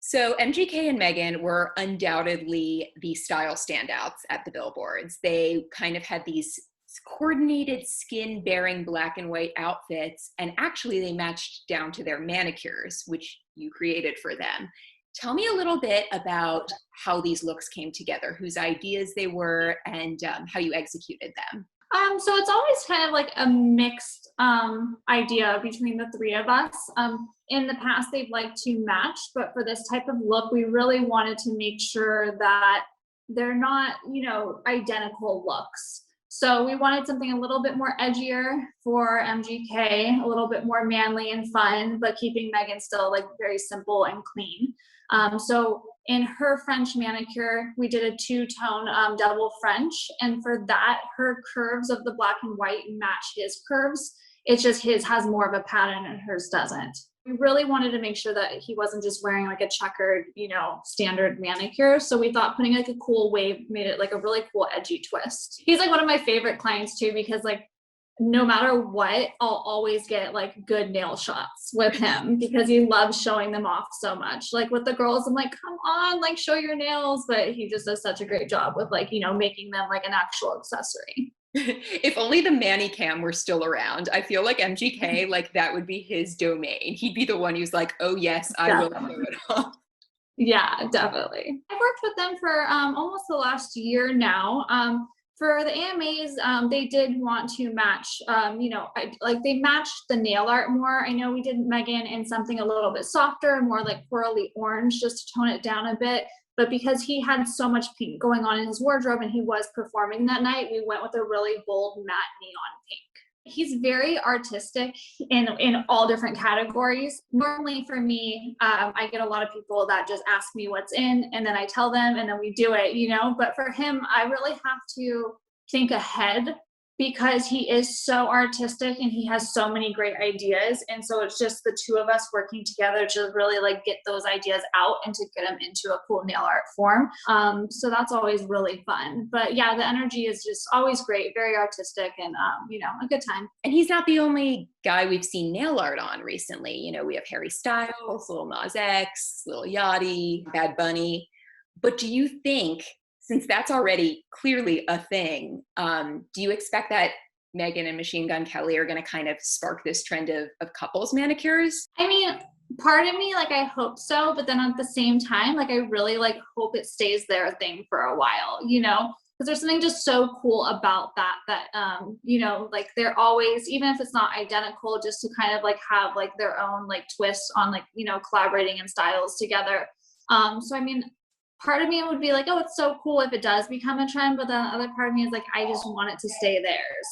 So MGK and Megan were undoubtedly the style standouts at the billboards. They kind of had these coordinated skin bearing black and white outfits, and actually they matched down to their manicures, which you created for them. Tell me a little bit about how these looks came together, whose ideas they were, and how you executed them. So it's always kind of like a mixed idea between the three of us. In the past, they've liked to match, but for this type of look, we really wanted to make sure that they're not, identical looks. So we wanted something a little bit more edgier for MGK, a little bit more manly and fun, but keeping Megan still like very simple and clean. So in her French manicure, we did a two-tone double French. And for that, her curves of the black and white match his curves. It's just his has more of a pattern and hers doesn't. We really wanted to make sure that he wasn't just wearing like a checkered, standard manicure. So we thought putting like a cool wave made it like a really cool edgy twist. He's like one of my favorite clients too, because like no matter what, I'll always get like good nail shots with him because he loves showing them off so much. Like with the girls, I'm like, come on, like show your nails. But he just does such a great job with like, making them like an actual accessory. If only the Manicam were still around. I feel like MGK, like that would be his domain. He'd be the one who's like, oh yes, I will show it off. Yeah, definitely. I've worked with them for almost the last year now. For the AMAs, they did want to match, they matched the nail art more. I know we did Megan in something a little bit softer, more like corally orange, just to tone it down a bit. But because he had so much pink going on in his wardrobe and he was performing that night, we went with a really bold matte neon pink. He's very artistic in all different categories. Normally for me, I get a lot of people that just ask me what's in and then I tell them and then we do it, but for him, I really have to think ahead because he is so artistic and he has so many great ideas. And so it's just the two of us working together to really like get those ideas out and to get them into a cool nail art form. So that's always really fun. But yeah, the energy is just always great, very artistic and, a good time. And he's not the only guy we've seen nail art on recently. We have Harry Styles, Lil Nas X, Lil Yachty, Bad Bunny. But do you think, since that's already clearly a thing, do you expect that Megan and Machine Gun Kelly are going to kind of spark this trend of couples manicures? I mean, part of me, like, I hope so, but then at the same time, like, I really, like, hope it stays their thing for a while, because there's something just so cool about that, like, they're always, even if it's not identical, just to kind of, like, have, like, their own, like, twist on, like, collaborating in styles together. So, I mean, part of me would be like, oh, it's so cool if it does become a trend, but the other part of me is like, I just want it to stay theirs.